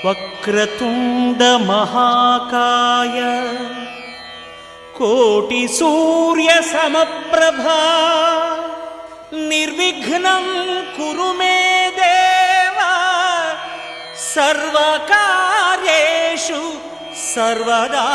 వక్రతుండ మహాకాయ కోటి సూర్య సమప్రభా నిర్విఘ్నం కురు మే దేవా సర్వకార్యేషు సర్వదా.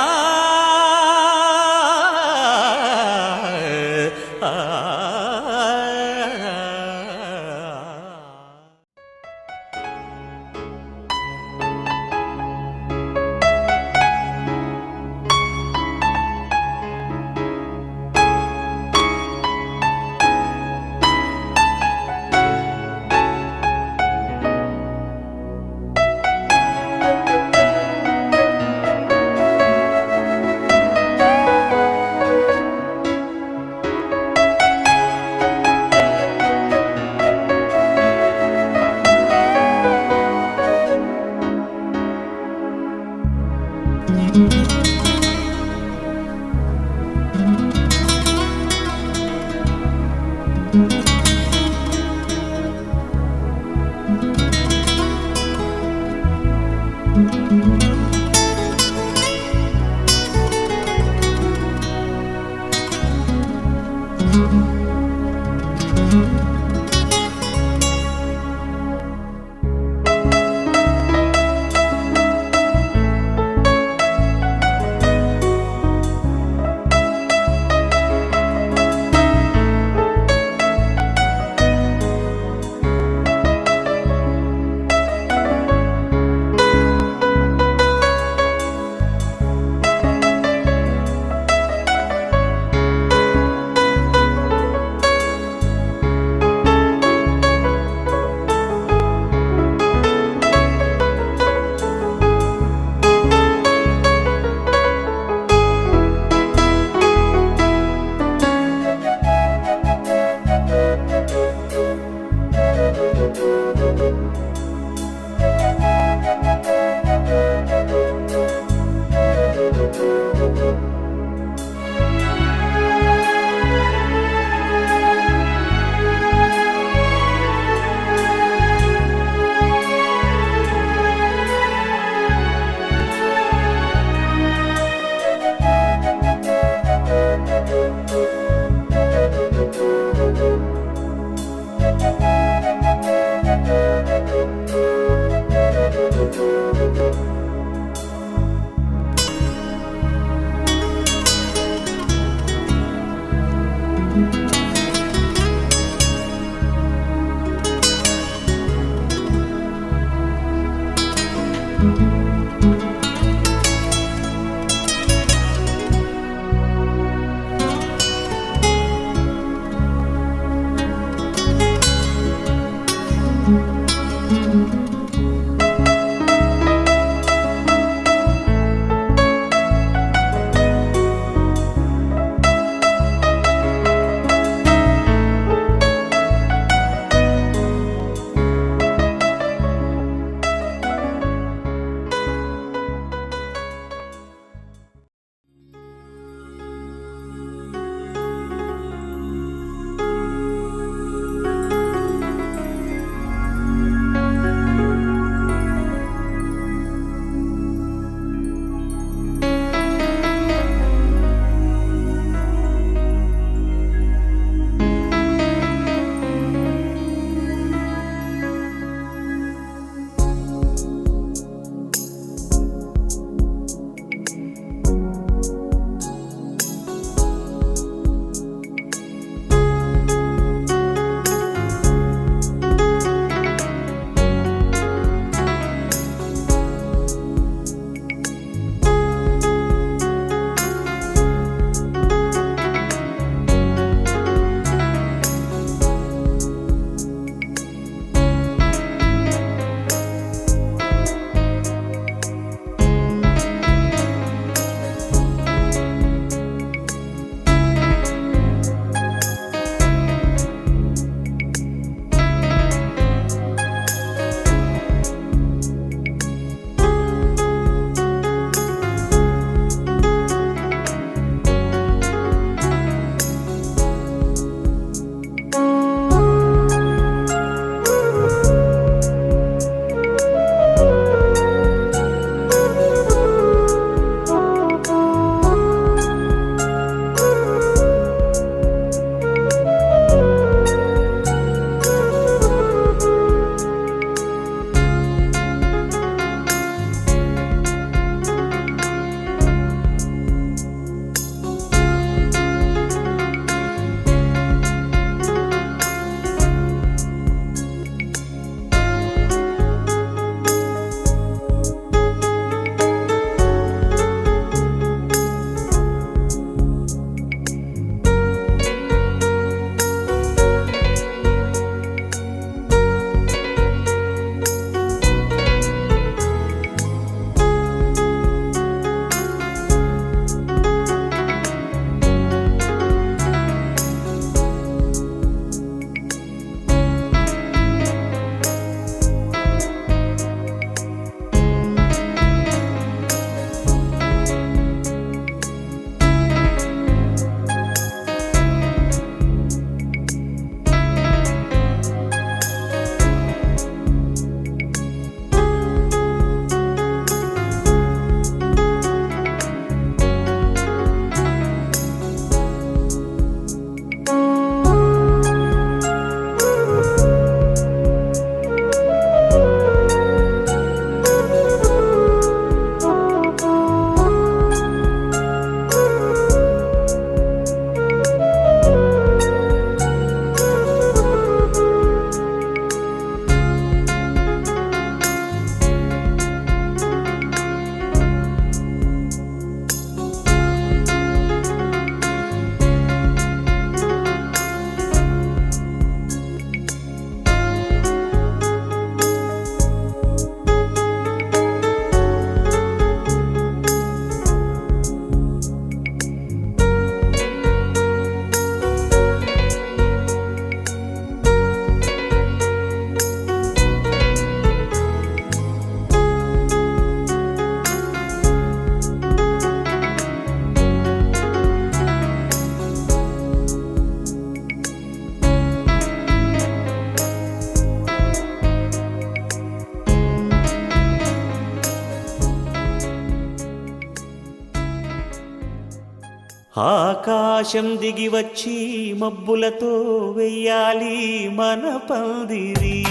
ఆకాశం దిగి వచ్చి మబ్బులతో వెయ్యాలి మన పందిరి.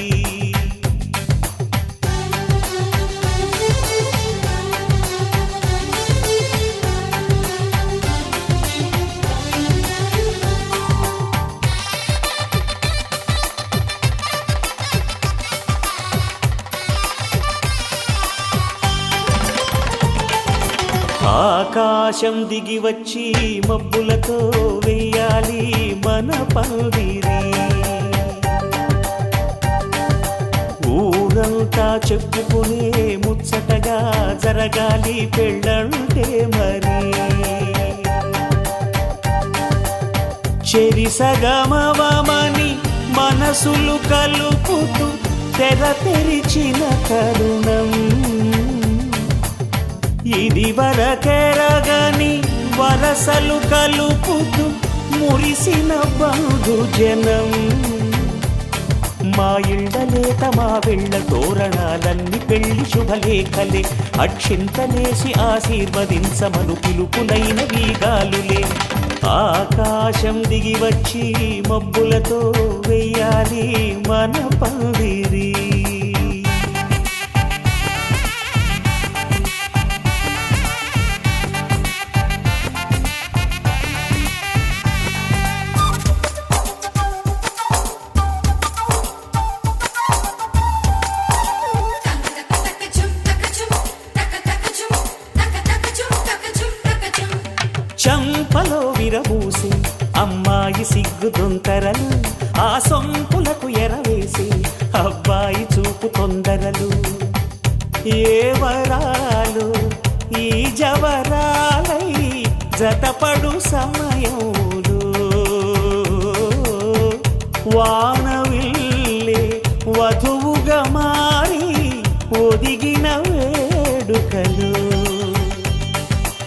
ఆకాశం దిగి వచ్చి మబ్బులతో వెయ్యాలి మన పందిరి. ఊరంతా చెప్పుకునే ముచ్చటగా జరగాలి పెళ్ళంటే మరి. చెరిసగమవమని మనసులు కలుపుతూ తెర తెరిచిన తరుణం. ఇది వరకెరగని వరసలు కలుపుతూ మురిసిన బంధుజనం. మా ఇళ్ళలేత మా వెళ్ళ తోరణాలన్నీ పెళ్లి శుభలేఖలే. అక్షింతలేసి ఆశీర్వదించమను పిలుపులైన వీగాలులే. ఆకాశం దిగి వచ్చి మబ్బులతో వెయ్యాలి మన పందిరి. చంపలో విరబూసి అమ్మాయి సిగ్గు దొంతరలు. ఆ సొంపులకు ఎరవేసి అబ్బాయి చూపు తొందరలు. ఏ వరాలు ఈ జవరాలై జతపడు సమయంలో. వానవిల్లే వధువుగా మారి ఒదిగిన వేడుకలు.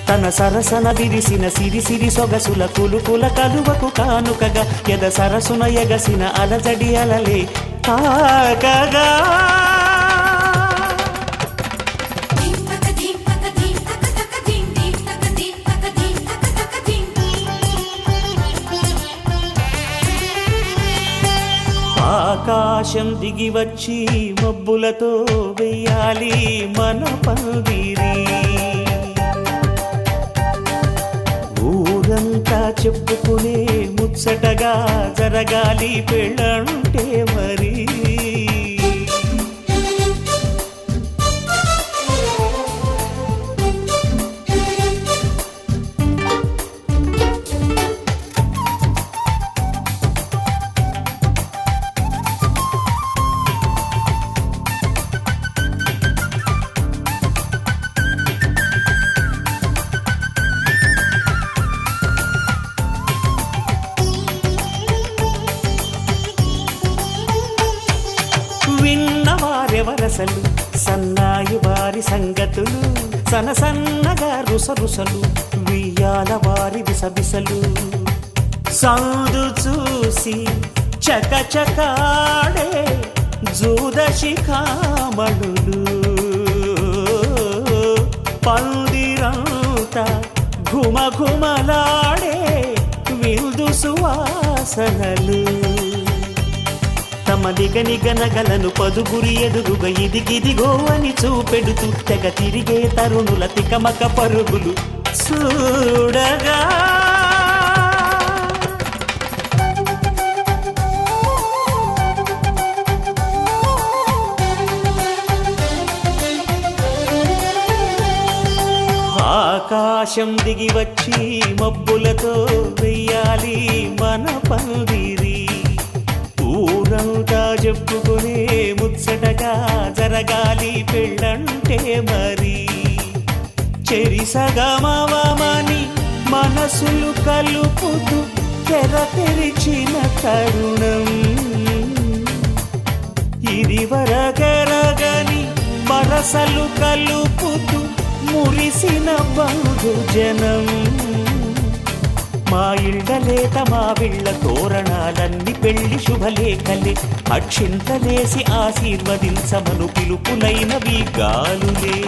తన సరసన విరిసిన సిరిసిరి సొగసుల కులుకుల కలువకు కానుకగా ఎద సరసున ఎగసిన అలజడి అలలే తాకగా. ఆకాశం దిగి వచ్చి మబ్బులతో వెయ్యాలి మన పందిరి. ఊరంతా చెప్పుకునే ముచ్చటగా జరగాలి పెళ్ళంటే మరి. విన్నవారెవరసలు సన్నాయి వారి సంగతులు. సనసన్నగా రుసరుసలు వియ్యాల వారి విసబిసలు. సందు చూసి చకచకాడే జూదశిఖామణులు. పందిరంతా ఘుమఘుమలాడే విందు సువాసనలు. తమ నిగనిగనగలను పదుగురి ఎదురుగా ఇదిగిదిగో అని చూపెడుతూ తెగ తిరిగే తరుణుల తికమక పరుగులు చూడగా. ఆకాశం దిగి వచ్చి మబ్బులతో వెయ్యాలి మన పందిరి. ఊరంతా చెప్పుకునే ముచ్చటగా జరగాలి పెళ్ళంటే మరి. చెరిసగమవమని మనసులు కలుపుతూ తెర తెరిచిన తరుణం. ఇది వరకెరగని వరసలు కలుపుతూ మురిసిన బంధుజనం. మా ఇళ్ళలేత మా వీళ్ళ తోరణాలన్నీ పెళ్లి శుభలేఖలే. అక్షింతలేసి ఆశీర్వదించమను పిలుపులైనవి గాలులే.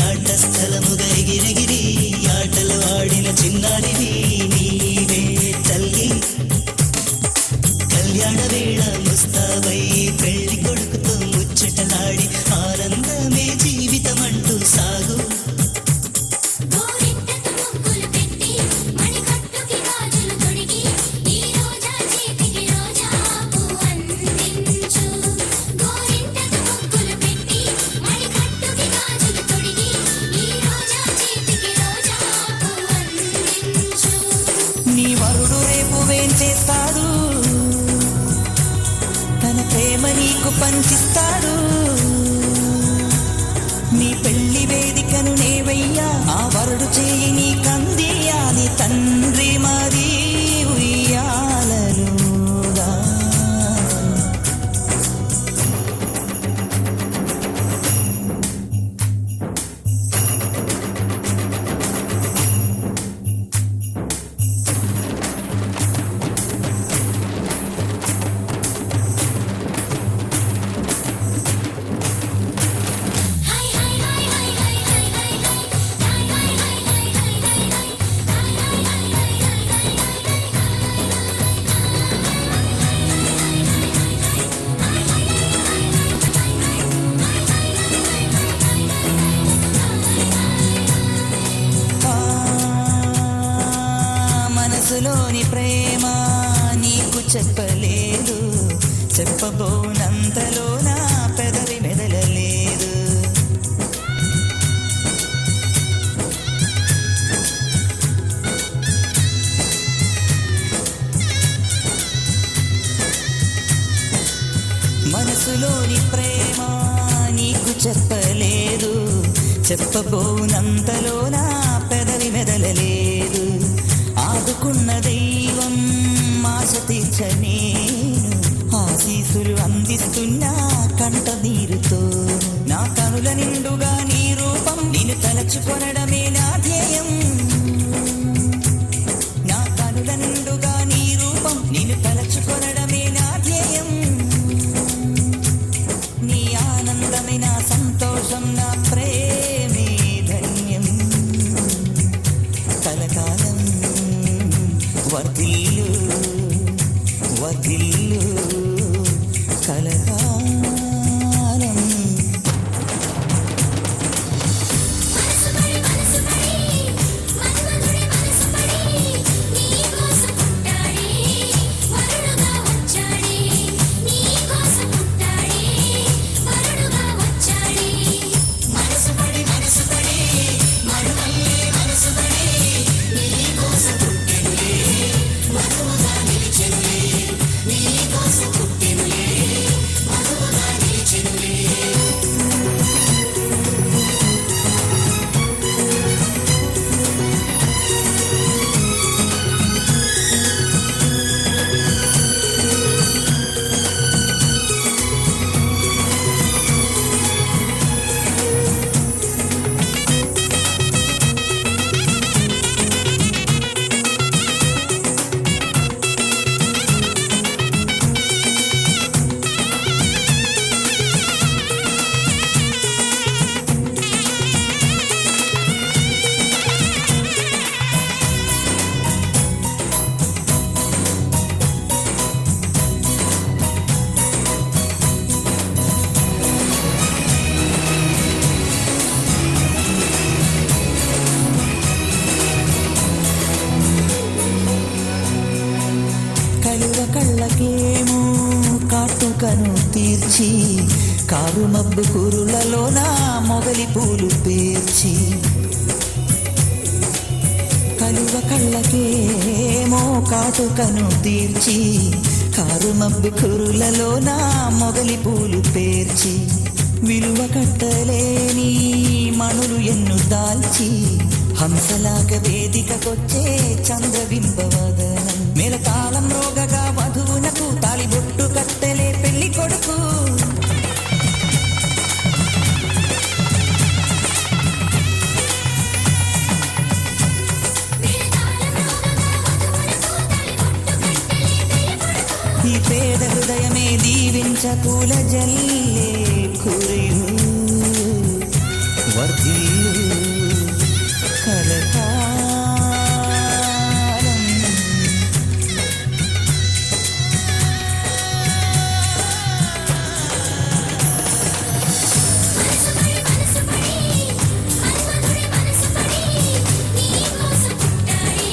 ఆట స్థలముగా ఎగిరెగిరి ఆటలు ఆడిన చిన్నారివి నీవే తల్లి. కళ్యాణ వేళ ముస్తాబై పెళ్లి కొడుకుతో ముచ్చటలాడి ఆనందమే జీవితమంటూ సాగు. నీ వరుడు రేపు వేం చేస్తాడు, తన ప్రేమ నీకు పంచిస్తాడు. నీ పెళ్లి వేదికను నేవయ్యా, ఆ వరుడు చేయి నీ కందియాలి. తండ్రి మరి ఉయ్యాలలుగా మనసులోని ప్రేమ నీకు చెప్పలేదు, చెప్పబోనంతలో నా పెదవి మెదలలేదు. మనసులోని ప్రేమ నీకు చెప్పలేదు, చెప్పబోనంతలో నా పెదవి మెదలలేదు. ఆదుకున్న దైవం ఆశ తీర్చనే, ఆశీసులు అందిస్తున్నా కంట నీరుతో. నా కనుల నిండుగా నీ రూపం, నేను తలచుకొనడమే నా ధ్యేయం. నా కనుల నిండుగా నీ రూపం, నేను తలచుకొనడమే నా ధ్యేయం. నీ ఆనందమే నా సంతోషం, నా ప్రేమే ధన్యం. కలకాలం వర్ధిల్లు వర్ధిల్లు కలకాలం. కళ్ళకేమో కాటుకను తీర్చి, కారు మబ్బు కురులలో నా మొగలి పూలు పేర్చి. కలువ కళ్ళకేమో కాటుకను తీర్చి, కారు మబ్బు కురులలో నా మొగలి పూలు పేర్చి. విలువ కట్టలేని మణులు ఎన్ను దాల్చి, హంసలాగ వేదికకొచ్చే చంద్రబింబవదనం. మేళతాళం రోగగా వధువునకు తాళిబొట్టు కట్టెలే పెళ్లి కొడుకు. ఈ పేద హృదయమే దీవించ పూల జల్లే కురియు వర్ధిల్లు కలకాలం. మనసు పడి మన్మధుడి మనసు పడి నీ కోసం పుట్టాడే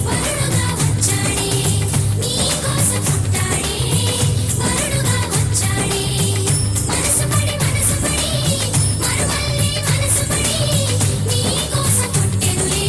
వరుడుగా వచ్చాడే నీ కోసం పుట్టాడే వరుడుగా వచ్చాడే మనసు పడి మరువల్లి మనసు పడి నీ కోసం పుట్టెనులే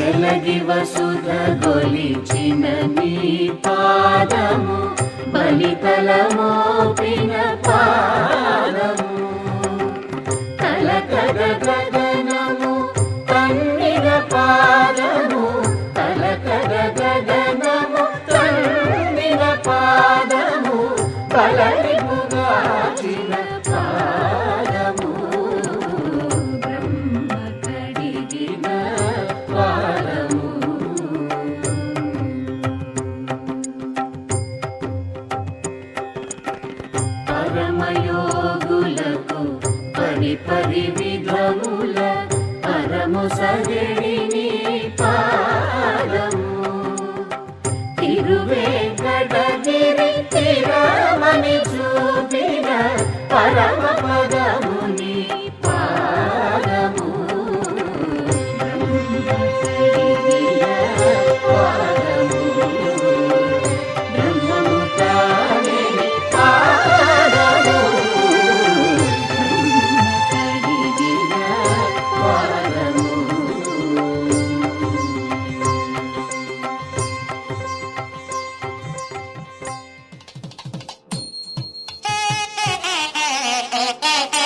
చెలగి వసుధ గొలిచిన నీ పాదము బలితల మోపిన పాదము తలకగ గగనము తన్నిన పాదము తలకగ గగనము తన్నిన పాదము బలరిపుగాచిన పాదము బ్రహ్మ కడిగిన పాదము పరమయోగులకు పరి విధముల పరము సగడి నీ పాదము తిరువేంకటగిరి తిరమని చూపిన పరమ పదము నీ పాదము బ్రహ్మ కడిగిన పాదము బ్రహ్మము తానే పాదము కడిగిన పాదము Thank you.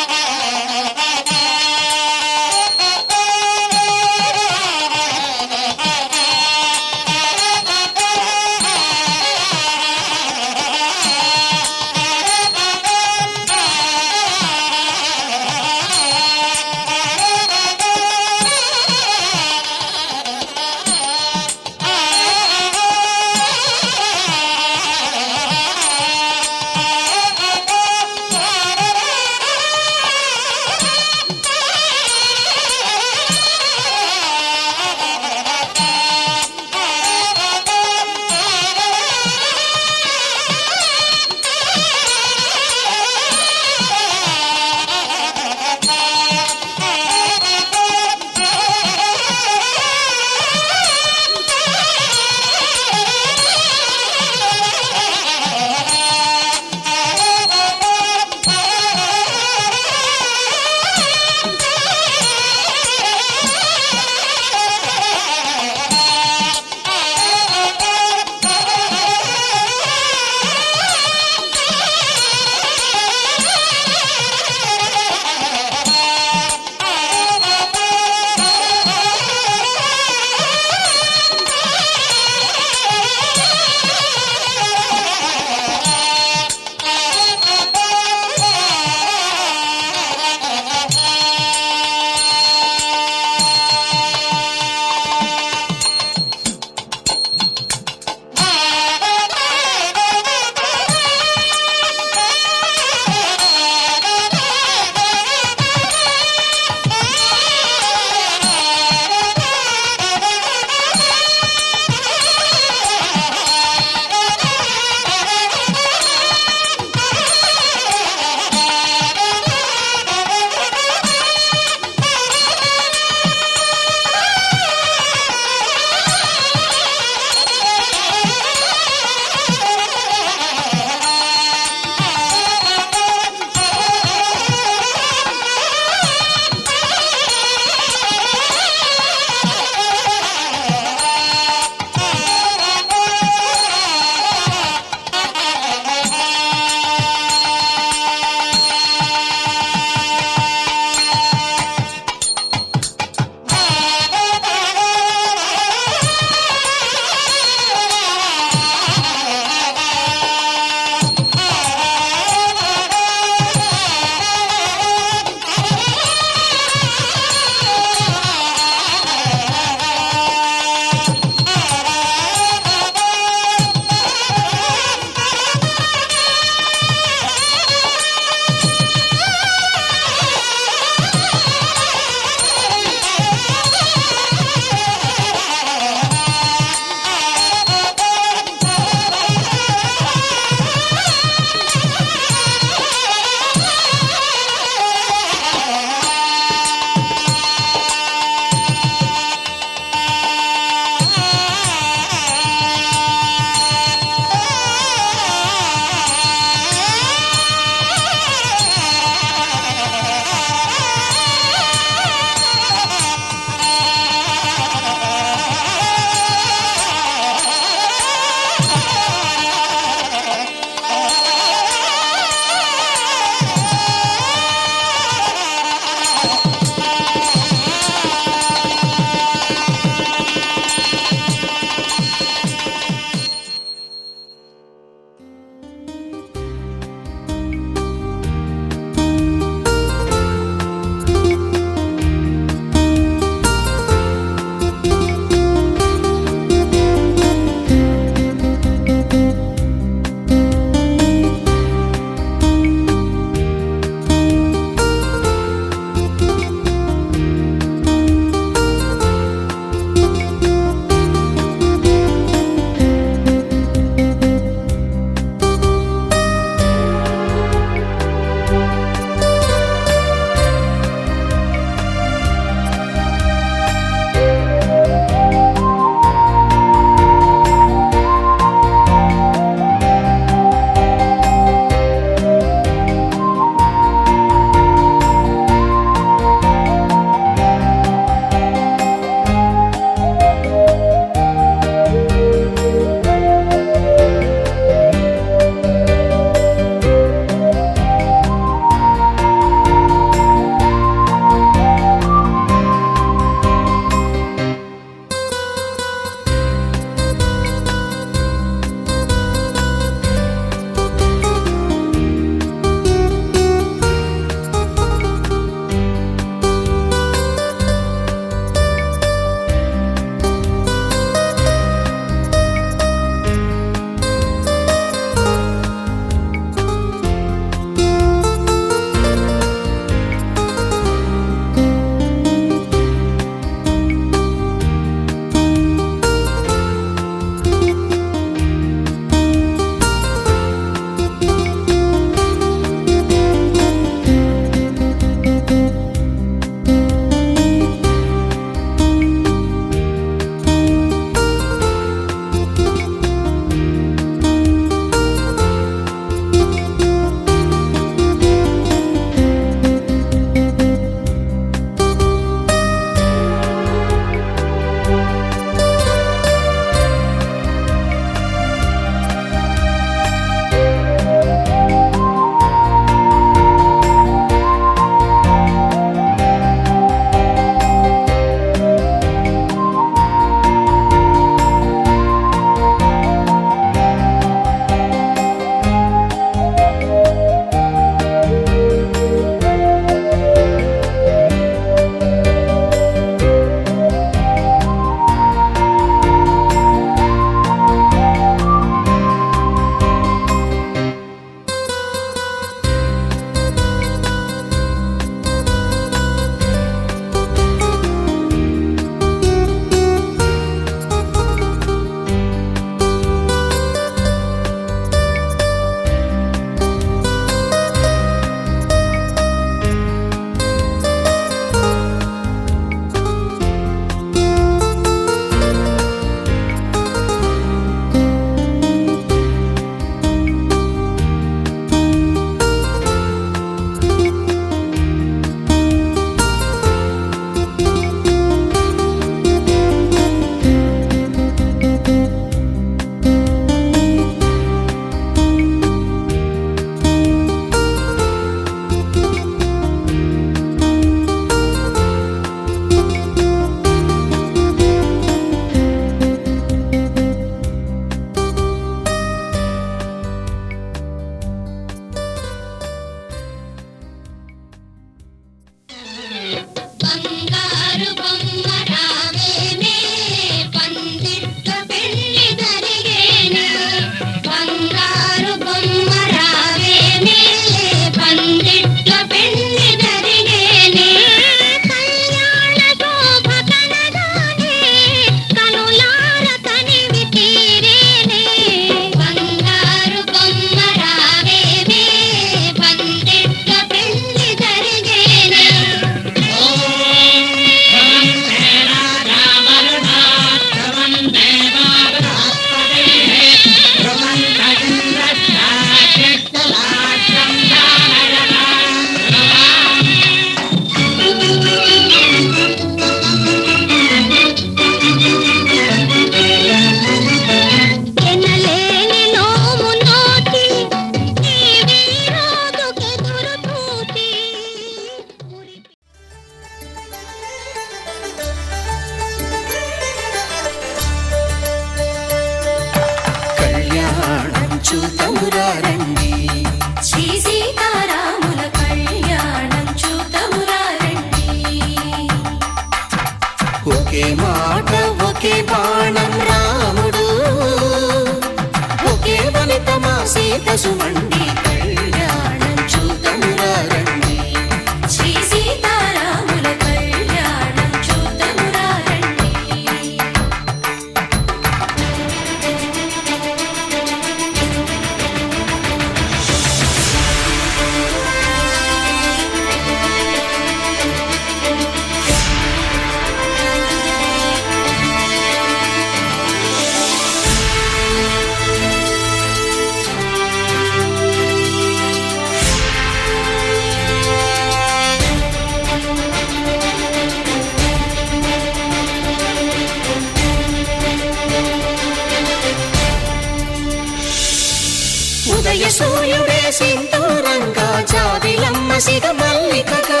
సింధూరంగా జాబిలమ్మ సిగ మల్లికగా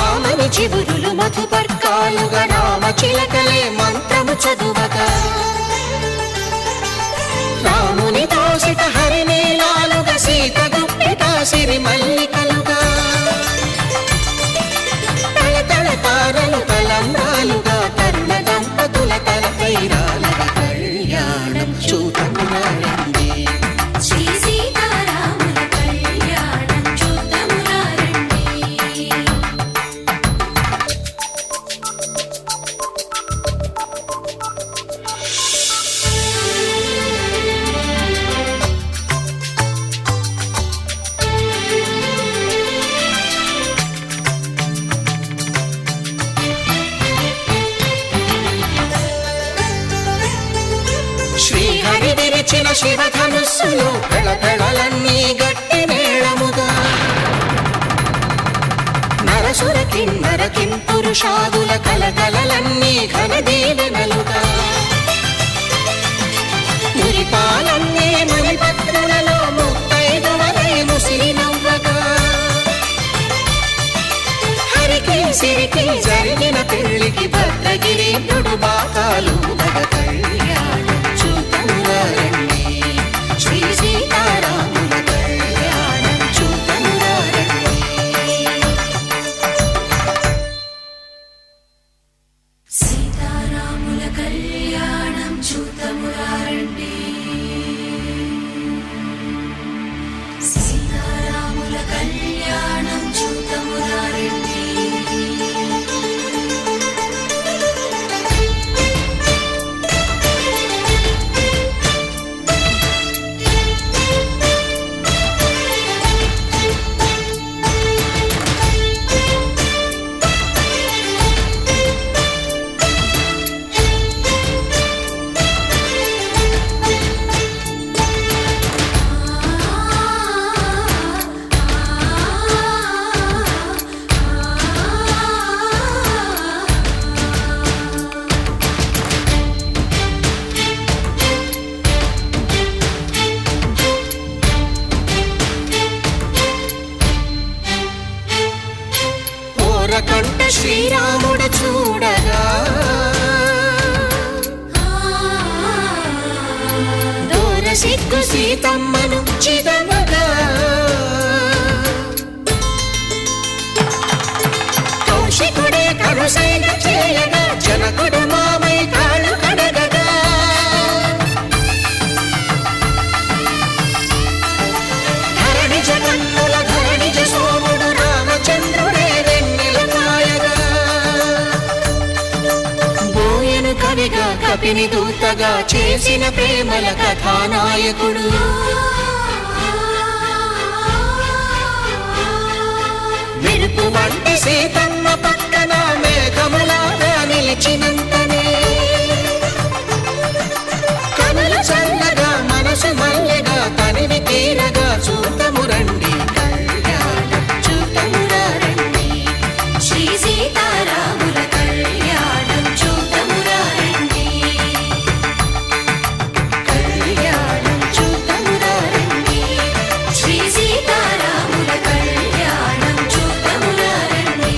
ఆమని చివురులు మధుపర్కాలుగా రామ చిలకలే మంత్రము చదువగా రాముని దోసిట హరినీలాలుగా సీత గుప్పిట సిరి మల్లికలుగా తళతళ తారలు తలంబ్రాలుగా తరుణ దంపతుల తలపైరాలుగా కళ్యాణం చూతమురారండి శ్రీ సీతారాముల కళ్యాణం చూద్దామురా రండి. శ్రీహరి విరిచిన శివధనుస్సులు పెళపెళలన్నీ గట్టి మేళముగా నరసుర కిన్నర కింపురుషాదుల కలకలలన్నీ ఘనదీవెనలుగా మురిపాలన్నీ మణిపత్రులలో ముత్తైదువలై ముసిరి నవ్వగా హరికి సిరికి జరిగిన పెళ్లికి భద్రగిరీంద్రుడు బాకాలు కళ్యాణం చూతమురారండి శ్రీ సీతారాముల కళ్యాణం చూతమురారండి సీతారాముల కళ్యాణం చూద్దామురా రండి. సీతారాముల కళ్యాణం చూద్దామురా రండి. ఓరకంట శ్రీరాముడు చూడగా దూర సిగ్గు సీతమ్మను చిదమగా కౌశికుడే కరుసైన చేయగా జనకుడు మామై కాళ్ళు కడగగా ధరణి జగన్నుల ధరణిజ సోముడు రామచంద్రుడే వెన్నెల కాయగా బోయను కవిగా కపిని దూతగా చేసిన ప్రేమల కథానాయకుడు మెరుపు వంటి సీతమ్మ పక్కన మేఘములాగా నిలిచినంతనే కనులు చల్లగా మనసు మల్లెగా తనివి తీరగా చూతమురండి కళ్యాణం చూతమురా రండి శ్రీ సీతారాముల కళ్యాణం చూద్దామురా రండి. కళ్యాణం చూతమురా రండి శ్రీ సీతారాముల కళ్యాణం చూద్దామురా రండి.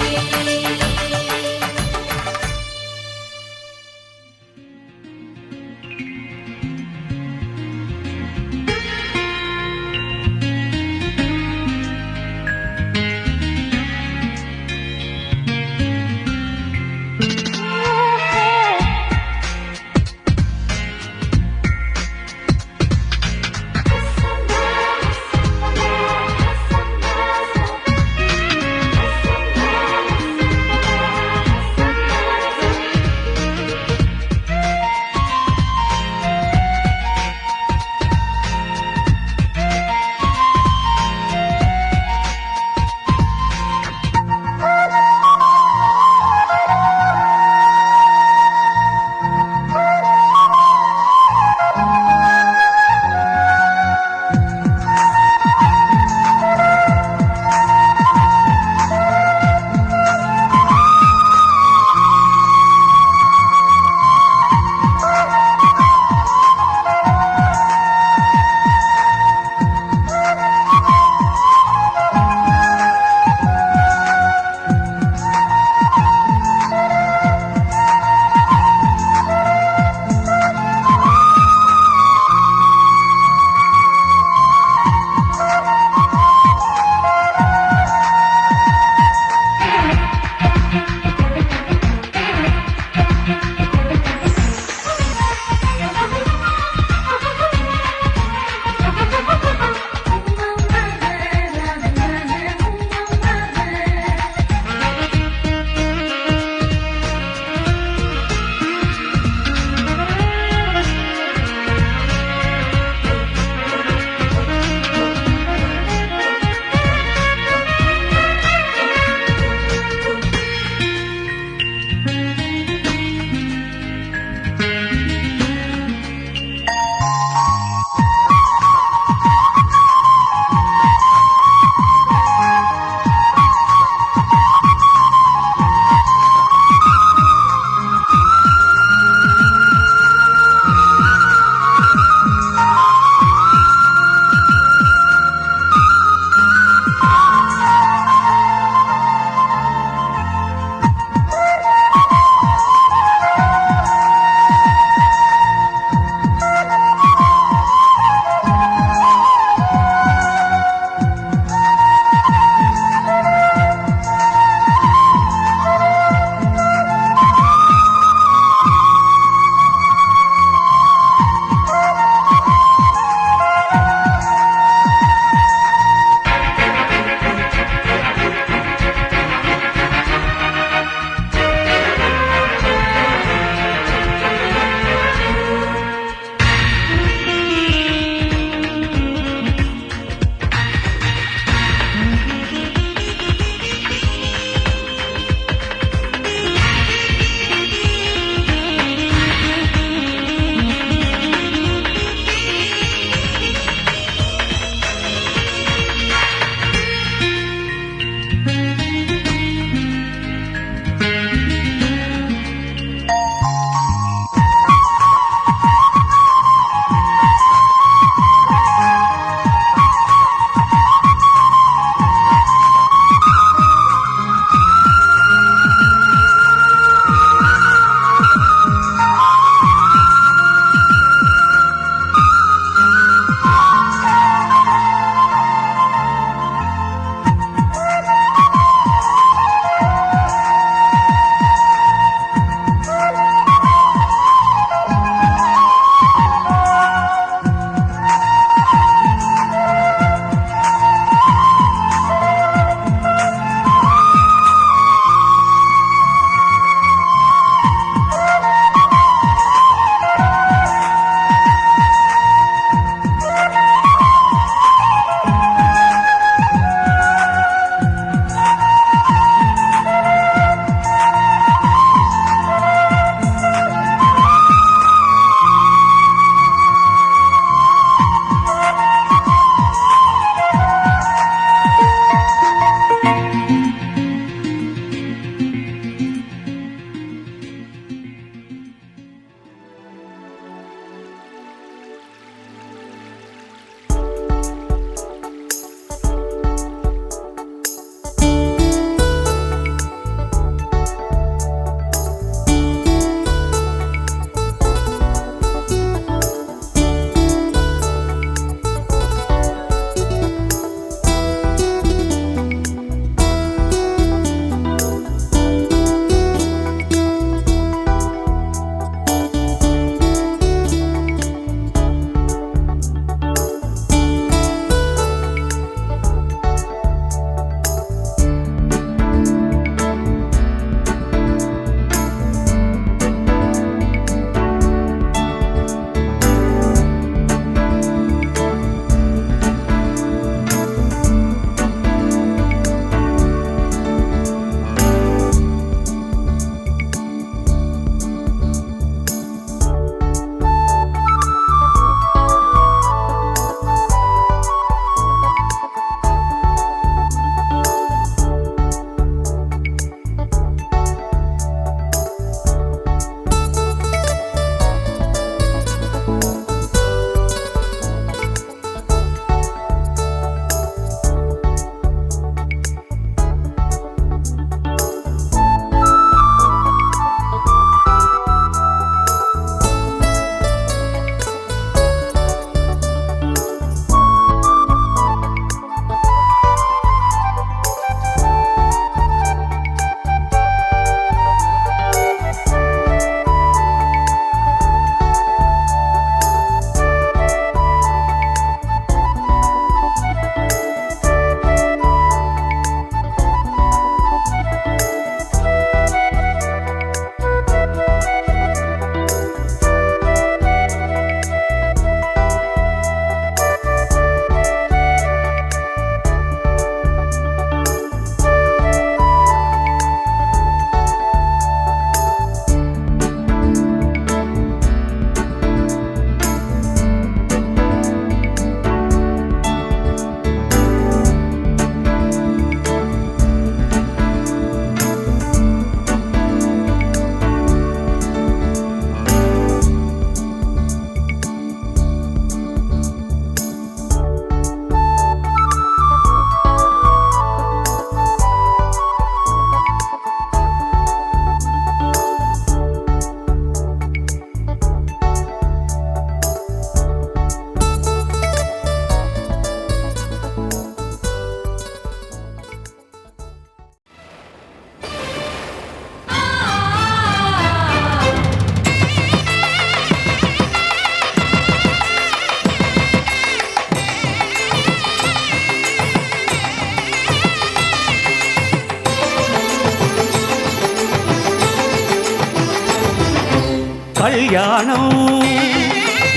కళ్యాణం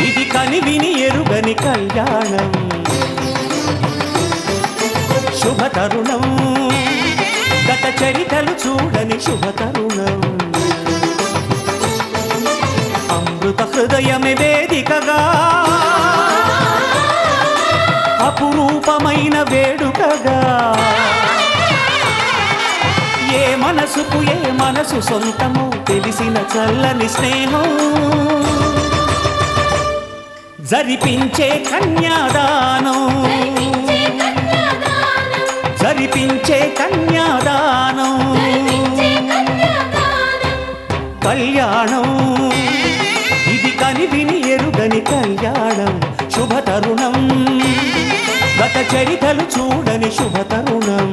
ఇది కనివిని ఎరుగని కళ్యాణం శుభతరుణం గత చరితలు చూడని శుభతరుణం అమృత హృదయమే వేదికగా అపురూపమైన వేడుకగా ఏ మనసుకు ఏ మనసు సొంతము తెలిసిన చల్లని స్నేహం జరిపించే కన్యాదానం జరిపించే కన్యాదానం కళ్యాణం ఇది కనివిని ఎరుగని కళ్యాణం శుభతరుణం గత చరితలు చూడని శుభతరుణం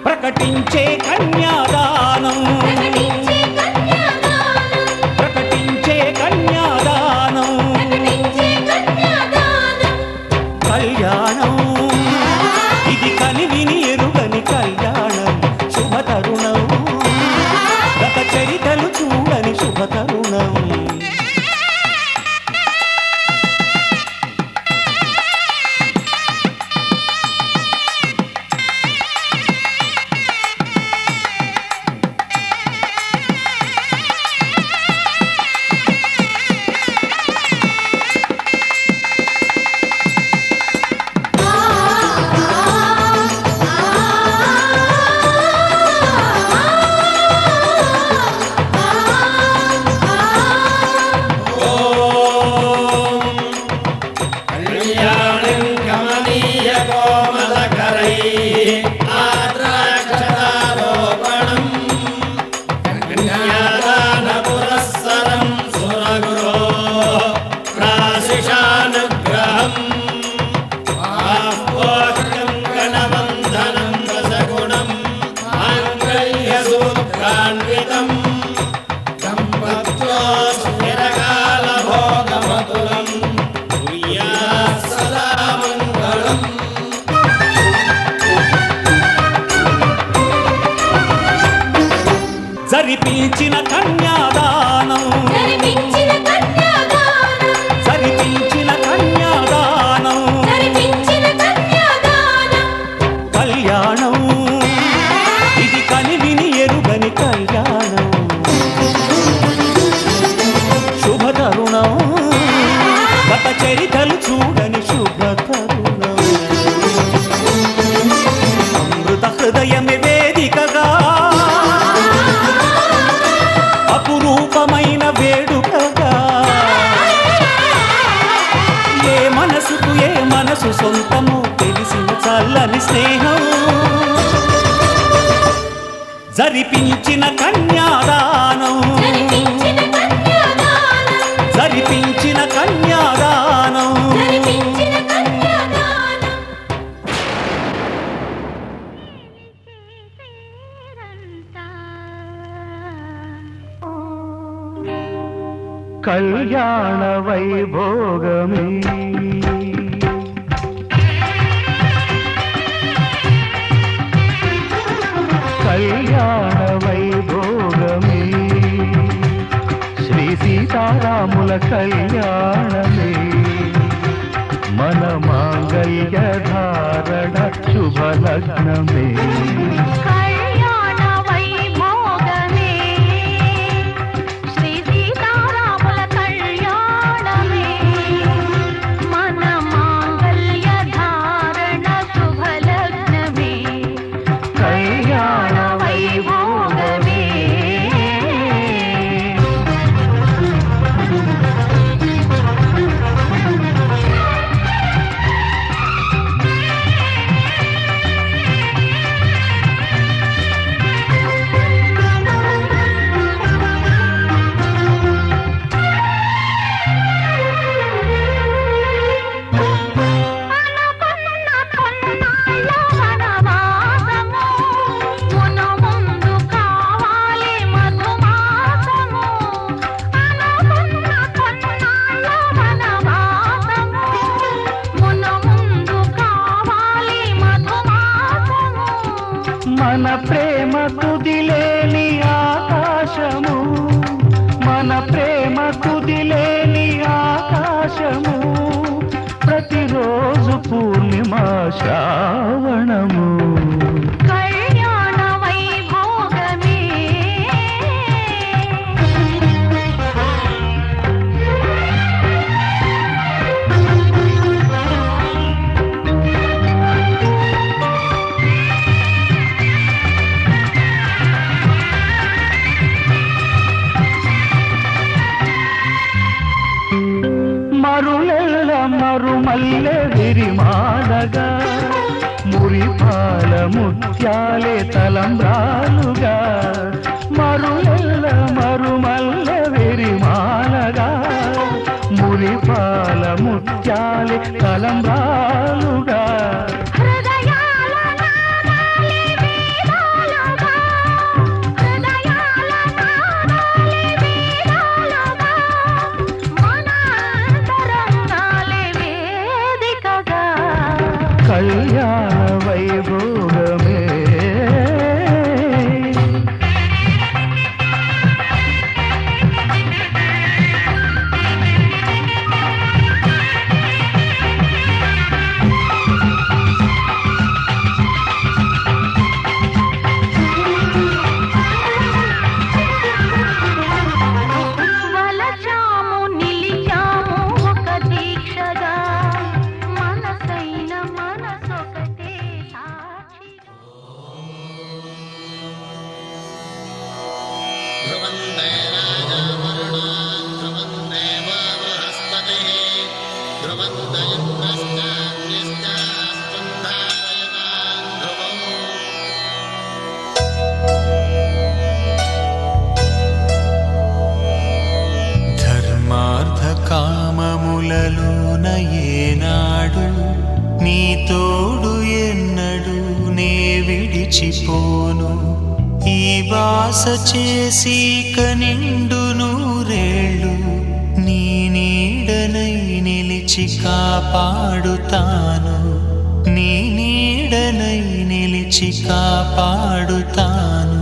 ప్రకటించే కన్యాదానం ప్రకటించే కన్యాదానం కళ్యాణం ఇది కనివిని ఎరుగని కళ్యాణం శుభతరుణం గత చరితలు చూడని శుభతరుణం జరిపించిన కన్యాదానం జరిపించిన కన్యాదానం కళ్యాణం ఇది కనివిని ఎరుగని కళ్యాణం శుభతరుణం గత చరితలు చూడని శుభతరుణం అమృత హృదయమే వేదికగా అపురూపమైన వేడుకగా ఏ మనసుకు ఏ మనసు సొంతము తెలిసిన చల్లని స్నేహం జరిపించిన కన్యాదానం జరిపించిన కన్యాదానం కళ్యాణ వైభోగమే కళ్యాణ వైభోగమే శ్రీ సీతారాముల కళ్యాణమే మన మాంగళ్య ధారణ శుభలగ్నమే మన ప్రేమ తుదిలేని ఆకాశము, మన ప్రేమ తుదిలేని ఆకాశము, ప్రతిరోజు పూర్ణిమ శ్రావణము. కళ్యాణ వైభోగమే మరులెల్ల మరుమల్లె విరిమాలగా, మురిపాల ముత్యాలే తలంబ్రాలుగా. మరులెల్ల మరుమల్లె విరిమాలగా, మురిపాల ముత్యాలే తలంబ్రాలుగా. హృదయాల నాదాలే వేదాలుగా, హృదయాల నాదాలే వేదాలుగా, మన అంతరంగాలే వేదికగా. కళ్యాణ వైభోగమే వలచాము నిలిచాము ఒక దీక్షగా, మనసైన మనసొకటే సాక్షిగా. ధ్రువందే రాజా వరుణో ధ్రువందే బృహస్పతిః ధ్రువందయింద్రశ్చాగ్నిశ్చాస్తం ధారయతాం ధ్రువం. ధర్మార్థ కామములలోన ఏనాడు నీ తోడు ఎన్నడు నే విడిచిపోను. ఈ వాస చేసి కనిండు నూరేళ్ళు నీ నీడనై నిలిచి కాపాడుతాను, నీ నీడనై నిలిచి కాపాడుతాను.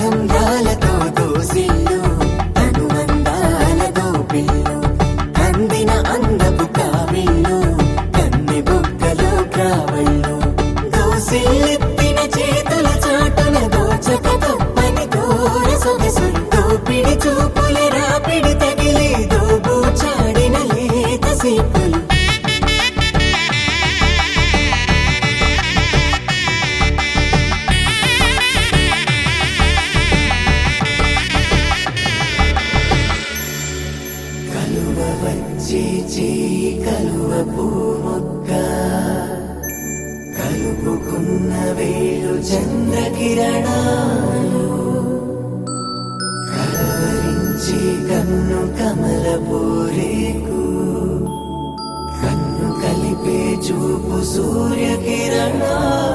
తలంబ్రాలతో దోసిల్లు అనుబంధాలతో పిల్లు అందిన అందపు కావిళ్ళు కన్నె బుగ్గలో గ్రావళ్ళు దోసిల్లెత్తిన చేతుల చాటున దోచక తప్పని దూర సొగసులు దోపిడి చూపుల రాపిడి తగిలి దోబూచాడిన లేత సీపులు కలువ వచ్చే చేయి కలువ పూమొక్క కలుపుకున్న వేలు చంద్రకిరణాలు కలవరించే కన్ను కమల పూరేకు కన్ను కలిపే చూపు సూర్యకిరణాలు